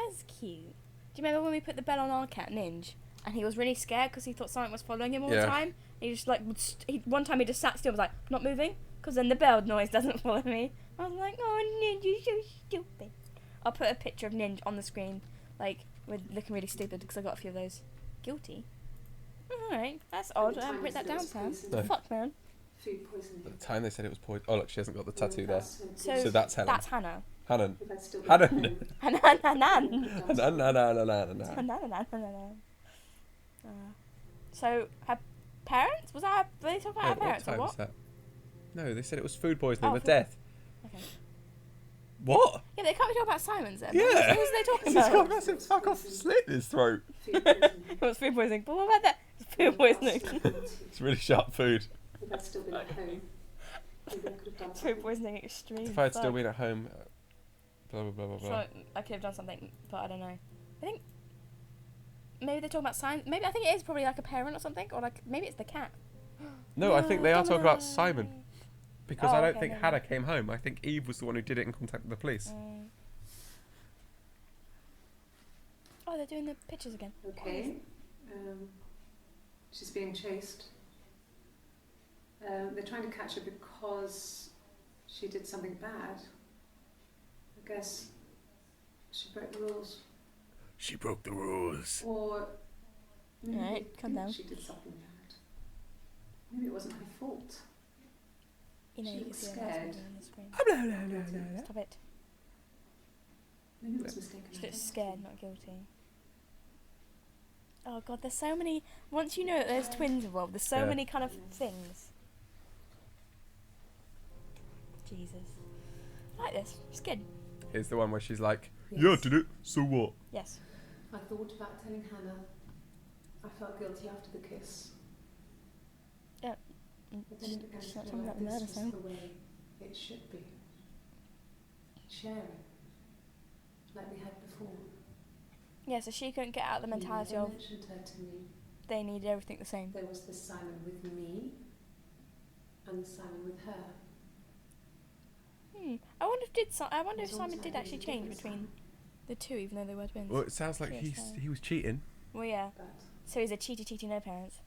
That's cute. Do you remember when we put the bell on our cat, Ninja? And he was really scared because he thought something was following him all the time. He just like, one time he just sat still and was like, not moving, because then the bell noise doesn't follow me. I was like, oh, Ninja, you're so stupid. I'll put a picture of Ninja on the screen, like, with looking really stupid, because I got a few of those. Guilty? Alright, that's odd. I haven't written that down, Sam. No. Fuck, man. Food poisoning. At the time they said it was poison. Oh, look, she hasn't got the tattoo there. So that's Helen. That's Hannah. Hannon. Hannan. So, her parents? Were they talking about her parents or what? That? No, they said it was food poisoning, Oh, the death. Okay. What? Yeah, they can't be talking about Simon's then. Yeah. Who's they talking He's about? got a massive fuck off slit in his throat. It was food poisoning. But what about that? It's food poisoning. It's really sharp food. If I'd still been at home, maybe I could have done Food something. poisoning extreme. If I had still been at home, blah blah blah blah blah. So I could have done something, but I don't know. I think maybe they're talking about Simon. Maybe I think it is probably like a parent or something, or like maybe it's the cat. No, I think they are talking about Simon. Because Oh, I don't okay, think maybe. Hannah came home. I think Eve was the one who did it and contacted the police. Oh, they're doing the pictures again. Okay. She's being chased. They're trying to catch her because she did something bad. I guess she broke the rules. She broke the rules. Or maybe Right, they calm think down. she did something bad. Maybe it wasn't her fault. You know, She you can looks see her scared. husband on the screen. Oh, Stop it. Maybe it was mistaken. She looks scared, not guilty. Oh god, there's so many. Once you know that there's twins involved, there's so many kind of things. Jesus. I like this. It's good. Here's the one where she's like, Yes. yeah, I did it, so what? Yes. I thought about telling Hannah. I felt guilty after the kiss. Yeah. But then it began She's to not feel talking like about the this murder, was Sam. the way it should be. Sharing. Like we had before. Yeah, so she couldn't get out of the mentality You never of mentioned her to me. they needed everything the same. There was the Simon with me and the Simon with her. I wonder if There's Simon also did a actually change difference between the two, even though they were twins. Well, it sounds like Yes, he was cheating. Well, yeah. But So he's a cheaty, no parents.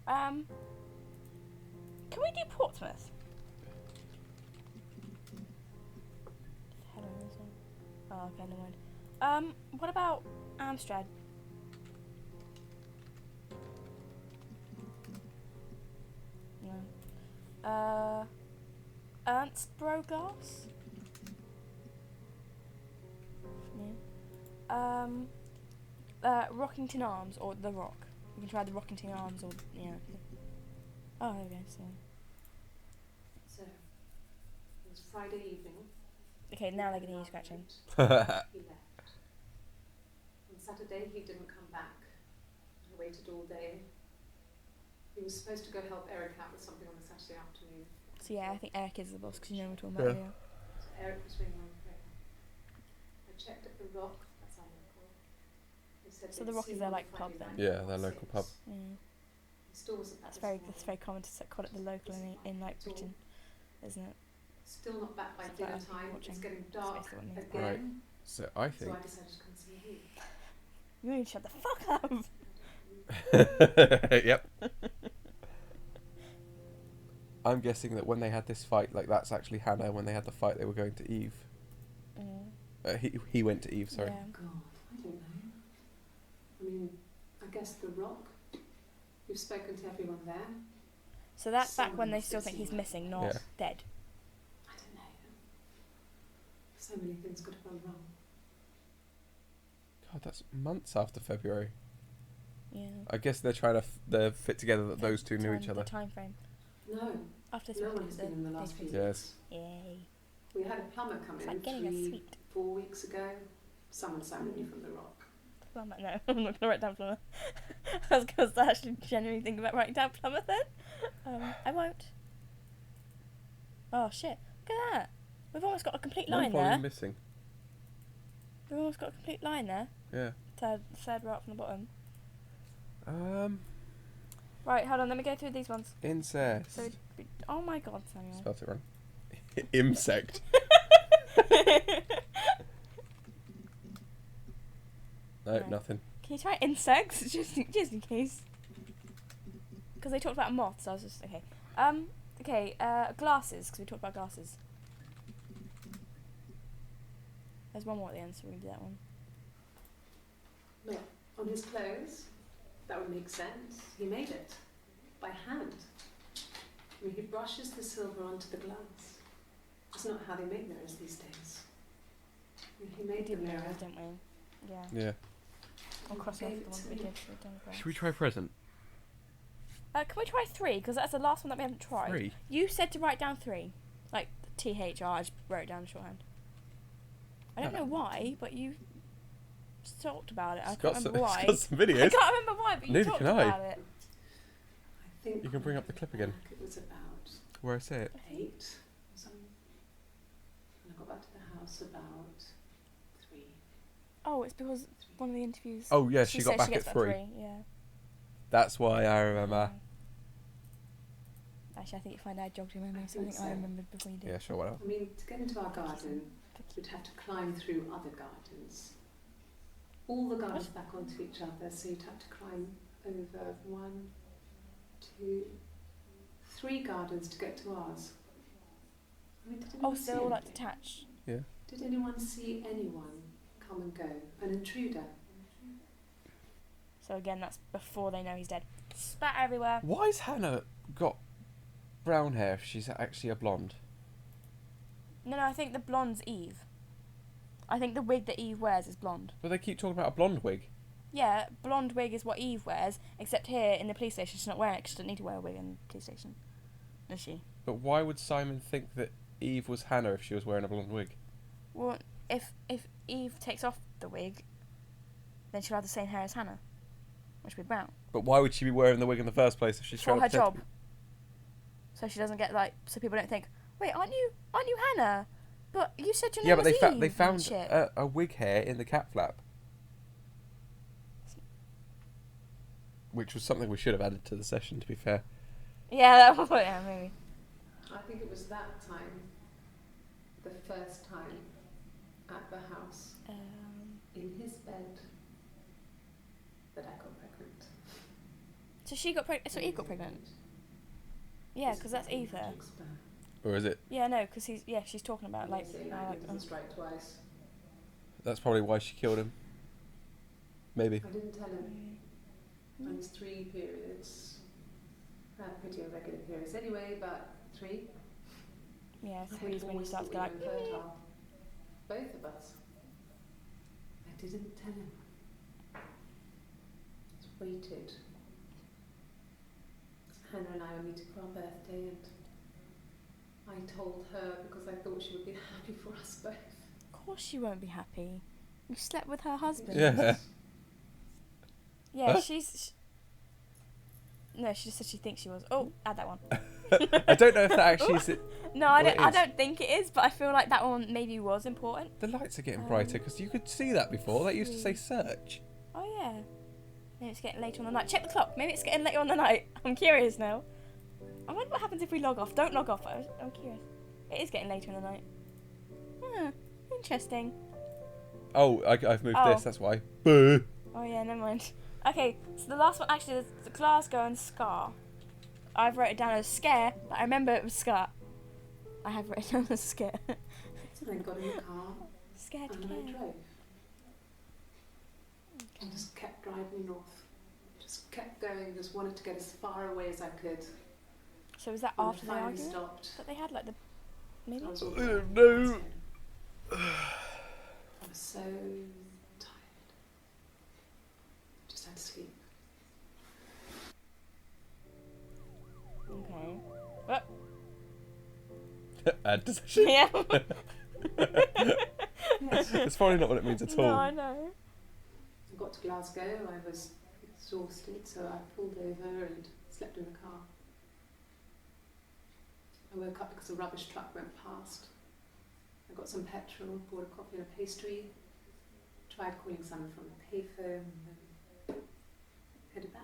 Can we do Portsmouth? Helen as well. Oh, okay, never mind. What about Amstrad? No. Ernst Broglass? Yeah. Rockington Arms or The Rock. You can try the Rockington Arms or yeah. Oh, there we go. so it was Friday evening. Okay, now they're getting you scratching. He left. On Saturday he didn't come back. I waited all day. He was supposed to go help Eric out with something on the Saturday afternoon. So yeah, I think Eric is the boss because you know we're talking about earlier. So Eric was ringing my phone. I checked at the Rock. That's our local. They said So they'd the Rock see is him their on like Friday pub then. night Yeah, at their local pub. 6. Yeah. He still wasn't back That's this very morning. common to call it the local in like Britain, isn't it? Still not back by It's like dinner other people time. watching. It's getting That's dark basically what it means. again. Right. So I So think. I decided to come see you. You need to shut the fuck up. Yep. I'm guessing that when they had this fight, like that's actually Hannah. When they had the fight, they were going to Eve. He went to Eve. Sorry. Yeah. God, I don't know. I mean, I guess the Rock. You've spoken to everyone there. So that's back when they Someone's still think he's missing, not Yeah. dead. I don't know. So many things could have gone wrong. God, that's months after February. Yeah. I guess they're trying to fit together that those two knew each other. The time frame. No, After this no one, one has been in the last few Yes. weeks. Yay. We had a plumber come It's in like getting a 4 weeks ago. Someone summoned you from the Rock. Plumber. No, I'm not going to write down plumber. I was going to actually genuinely think about writing down plumber then. I won't. Oh shit. Look at that. We've almost got a complete One line volume there. missing. We've almost got a complete line there. Yeah. Third row up from the bottom. Right, hold on, let me go through these ones. Incest. So, oh my god, Samuel. Spelled it wrong. Insect. No, No. nothing. Can you try insects? just in case. Because they talked about moths, I was just... Okay. Glasses, because we talked about glasses. There's one more at the end, so we can do that one. No, on his clothes, that would make sense. He made it by hand. I mean, he brushes the silver onto the glass. That's not how they make mirrors these days. I mean, he made the mirror. Mirrors, didn't we? Yeah. Yeah. I'll cross off the ones we did. Should we try present? Can we try 3? Because that's the last one that we haven't tried. 3? You said to write down 3. Like, THR, I just wrote it down in shorthand. I don't know why, but you talked about it. I can't remember why. It's got some videos. I can't remember why, but you Neither talked can I. about it. I think You can bring up the clip again. it was about Where I say it. 8 or something. And I got back to the house about 3. Oh, it's because one of the interviews... Oh, yeah, she got said back she at gets 3. Yeah. That's why I remember. Actually, I think you find out I jogged your memory, so I think I remembered before you did. Yeah, sure, whatever. I mean, to get into our garden, we'd have to climb through other gardens. All the gardens back onto each other, so you'd have to climb over 1, 2, 3 gardens to get to ours. I mean, did anyone see So they're all like anything? detached. Yeah. Did anyone see anyone come and go? An intruder? So again, that's before they know he's dead. Spat everywhere. Why's Hannah got brown hair if she's actually a blonde? No, I think the blonde's Eve. I think the wig that Eve wears is blonde. But they keep talking about a blonde wig. Yeah, blonde wig is what Eve wears, except here in the police station she's not wearing it 'cause she doesn't need to wear a wig in the police station. Does she? But why would Simon think that Eve was Hannah if she was wearing a blonde wig? Well, if Eve takes off the wig, then she'll have the same hair as Hannah, which will be brown. But why would she be wearing the wig in the first place if she's For trying her to pretend job. So she doesn't get so people don't think, wait, aren't you Hannah? But you said your name Yeah, but was Eve. they found Shit. a wig hair in the cat flap. Which was something we should have added to the session, to be fair. Yeah, that was maybe. I think it was that time, the first time, at the house, in his bed, that I got pregnant. So she got pregnant. So Eve got pregnant. Yeah, because that's Eve there. Or is it? Yeah, no, because she's talking about like. He doesn't strike twice. That's probably why she killed him. Maybe. I didn't tell him. On his 3 periods, I had pretty irregular periods anyway, but 3. Yeah, I 3 is when you always start to thought go we like. were infertile. Both of us. I didn't tell him. Just waited. Hannah and I were meeting for our birthday, and I told her because I thought she would be happy for us both. Of course she won't be happy. You slept with her husband. Yeah. Yeah, Huh? No, she just said she thinks she was. Oh, add that one. I don't know if that actually is it. No, I Well, it don't. I is. don't think it is, but I feel like that one maybe was important. The lights are getting brighter because you could see that before. That used to say search. Oh yeah. Maybe it's getting later on the night. Check the clock. Maybe it's getting later on the night. I'm curious now. I wonder what happens if we log off. Don't log off. I'm curious. It is getting later in the night. Interesting. Oh, I've moved Oh. this. That's why. Boo. Oh yeah, never mind. Okay, so the last one actually is the Glasgow and Scar. I've wrote it down as scare, but I remember it was Scar. I have written down as scare. So I got in the car Scared to and I care. drove. I just kept driving north. Just kept going, just wanted to get as far away as I could. So was that And after the finally argument stopped. that they had, like the maybe? I was all I don't know. tired. I was so tired. Just had to sleep. Okay. Add to session. Yeah. It's probably not what it means at all. No, I know. I got to Glasgow, I was exhausted, so I pulled over and slept in the car. I woke up because a rubbish truck went past. I got some petrol, bought a coffee and a pastry, tried calling someone from the payphone, and then headed back.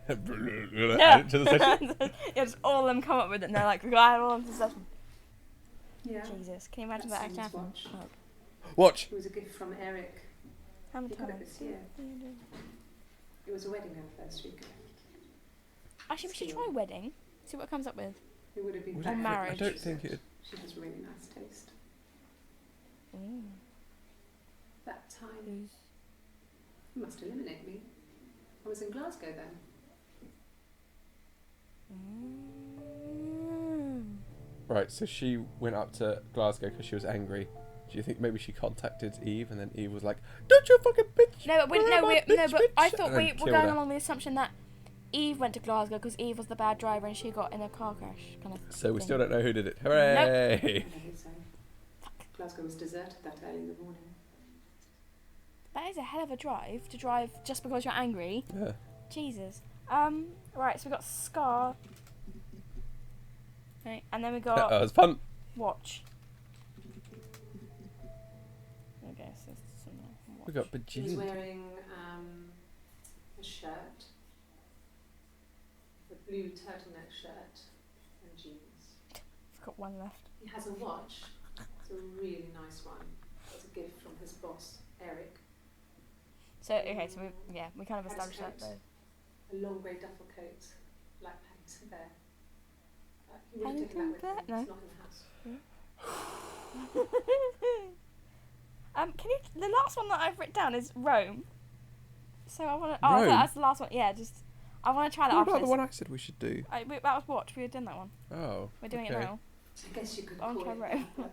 Add it to the session. Yeah, just all of them come up with it and they're like, we got it all into the session. Yeah. Jesus, can you imagine that actually happened? Watch. Oh. Watch. It was a gift from Eric. How many He got it times? this year. It was a wedding anniversary gift. Actually, we should try wedding. See what it comes up with. It would have been Would better. Or marriage. I don't think it. She has really nice taste. Mm. That time, you must eliminate me. I was in Glasgow then. Right, so she went up to Glasgow because she was angry. Do you think maybe she contacted Eve and then Eve was like, "Don't you fucking bitch"? No, but I thought and we then were killed going her. along the assumption that Eve went to Glasgow because Eve was the bad driver and she got in a car crash kind of So we thing. still don't know who did it. Hooray! I don't think so. Glasgow was deserted that early in the morning. That is a hell of a drive to drive just because you're angry. Yeah. Jesus. Right, so we got Scar. Right, and then we got That was fun. Watch. Okay, so some watch. We got She was Bajin. wearing a shirt, a blue turtleneck shirt, and jeans. I've got one left. He has a watch. It's a really nice one. It's a gift from his boss, Eric. So okay, so we kind of Has established that coat. though. A long grey duffel coat, like Paddington Bear. He would have taken Paddington that Bear? with him. No. It's not in the house. Can you? The last one that I've written down is Rome. So I want to. Rome? That's the last one. Yeah, just I want to try that What after about the this. one I said we should do? That was Watch. We had done that one. Oh. We're doing okay. it now. I guess you could I want call to it try that, Rome. but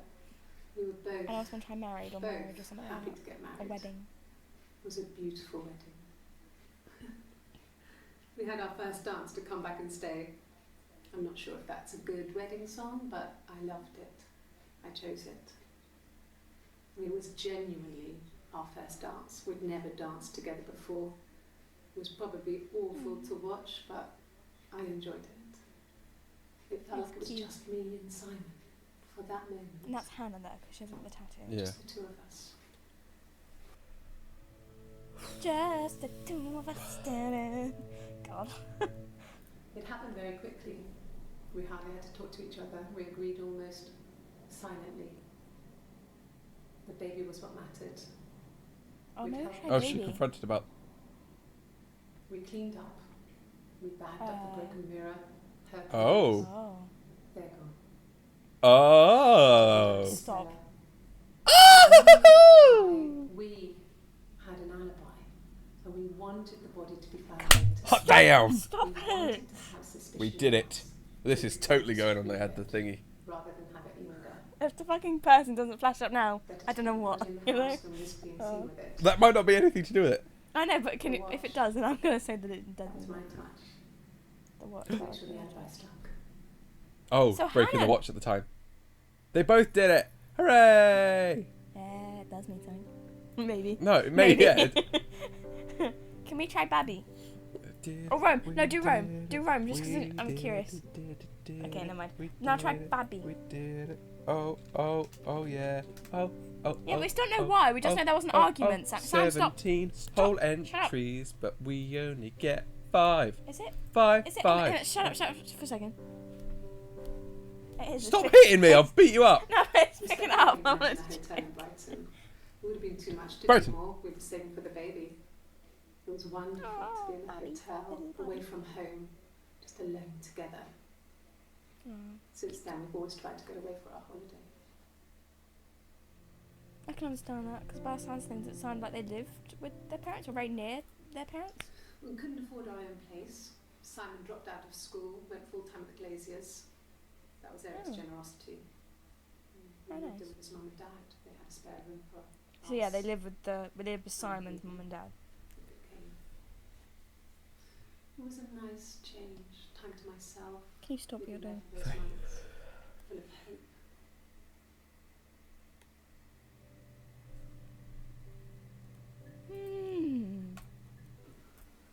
we were both, And I also want to try Married or Marriage or both something happy like to get that. married. A wedding. It was a beautiful wedding. We had our first dance to Come Back and Stay. I'm not sure if that's a good wedding song, but I loved it. I chose it. I mean, it was genuinely our first dance. We'd never danced together before. It was probably awful to watch, but I enjoyed it. It felt like it was Cute. just me and Simon for that moment. And that's Hannah there because she hasn't got the tattoo. Yeah. Just the two of us. Just the two of us. God. It happened very quickly. We hardly had to talk to each other. We agreed almost silently. The baby was what mattered. Oh We'd no, help- she Oh, had she baby. confronted about. We cleaned up. We bagged up the broken mirror. Her Oh. clothes. Oh. They're gone. Oh. Stop. We had an alibi, and we wanted the body to be found later. Hot damn! Stop We wanted it! to have suspicion We did it. of This is totally going on. They had the thingy. rather than have it linger. If the fucking person doesn't flash up now, Better I don't know to what. put it in You the know? house than risk being seen with it. That might not be anything to do with it. I know, but can if it does, then I'm gonna say that it That was doesn't. my touch. The watch. To make sure the alibi stuck. Oh, So breaking the Hannah- watch at the time. They both did it. Hooray! Yeah, it does mean something. Maybe. No, maybe. Yeah. Can we try Babby? Or Rome? No, do Rome. Do Rome, just because I'm curious. Okay, never mind. Now try Babby. We did it. Oh, yeah. Oh. Yeah, we just don't know why. We just know there was an argument. Sam, stop. 17 whole Shut up. entries, but we only get 5. Is it? 5. Is it? 5. Shut up for a second. It is. Stop hitting me! I'll beat you up. No, it's We picking spent up. a I week want in to a hotel in Brighton. It would have been too much to Brighton. do more. We were saving for the baby. It was wonderful to be in a hotel, away from home, just alone together. Since then, we've always tried to get away for our holiday. I can understand that because by the sounds of things, it sounded like they lived with their parents or very near their parents. We couldn't afford our own place. Simon dropped out of school, went full time at the Glaziers. That was Eric's Oh. generosity. Very We lived nice. with his mum and dad. They had a spare room for us. So yeah, they live with Simon's mum and dad. It was a nice change, time to myself. Can you stop We'd your been day? there for those months, full of hope.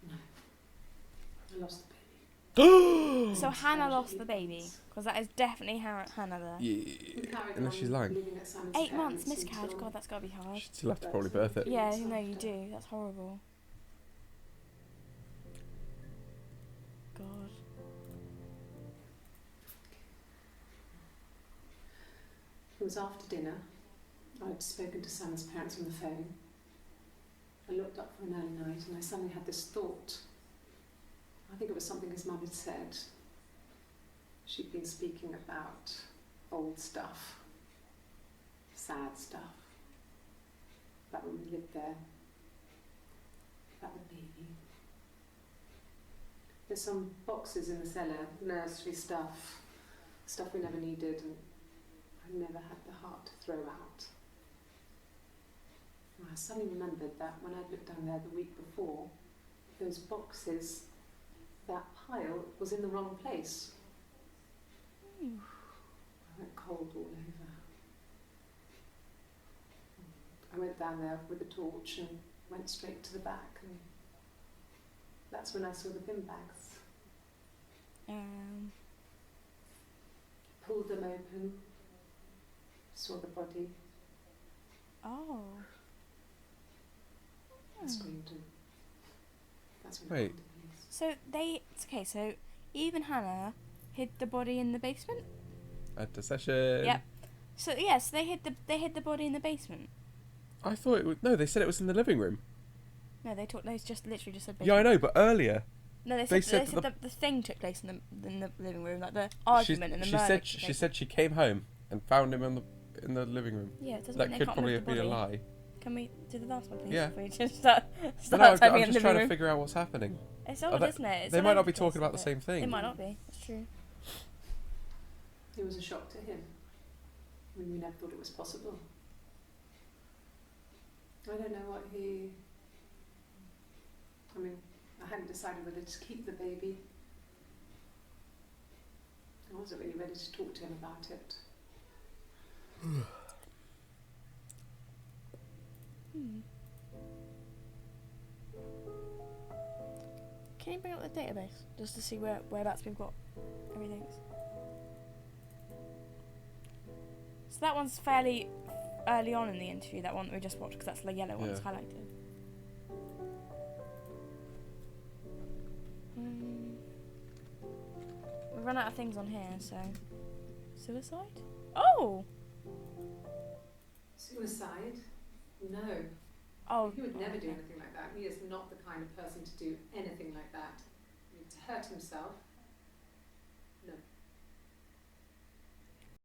No, I lost the baby. So Hannah lost the baby because that is definitely Hannah there. Yeah. We carried Unless on she's lying. living at Simon's 8 months parents miscarriage. until- God, that's gotta be hard. She'd still have to probably birth it. Yeah, no, you do. That's horrible. God. It was after dinner. I'd spoken to Sam's parents on the phone. I looked up for an early night and I suddenly had this thought. I think it was something his mum had said. She'd been speaking about old stuff, sad stuff, about when we lived there, about the baby. There's some boxes in the cellar, nursery stuff we never needed and I never had the heart to throw out. And I suddenly remembered that when I'd looked down there the week before, those boxes, that pile was in the wrong place. I went cold all over. I went down there with a torch and went straight to the back, and that's when I saw the bin bags. Pulled them open, saw the body. Oh. I screamed and that's when Wait. I called the police. So Eve and Hannah hid the body in the basement? At the session. Yep. So yes, they hid the body in the basement. I thought it was... No, they said it was in the living room. No, they just literally said basement. Yeah, I know, but earlier... No, they said the thing took place in the living room, like the argument and the murder. She said she came home and found him in the living room. Yeah, it doesn't That mean could they can't probably move the be a body. lie. Can we do the last one, please? Yeah. Before you just start No, typing I'm in the just trying to room. figure out what's happening. It's odd, isn't it? It's They all might over not be the place, talking about the isn't it? same thing. They might not be. That's true. It was a shock to him. I mean, we never thought it was possible. I don't know what he... I mean, I hadn't decided whether to keep the baby. I wasn't really ready to talk to him about it. Can you bring up the database just to see whereabouts we've got everything? So that one's fairly early on in the interview. That one that we just watched, because that's the yellow one that's highlighted. We've run out of things on here, so suicide. Oh. Suicide? No. Oh. He would never do anything like that. He is not the kind of person to do anything like that. To hurt himself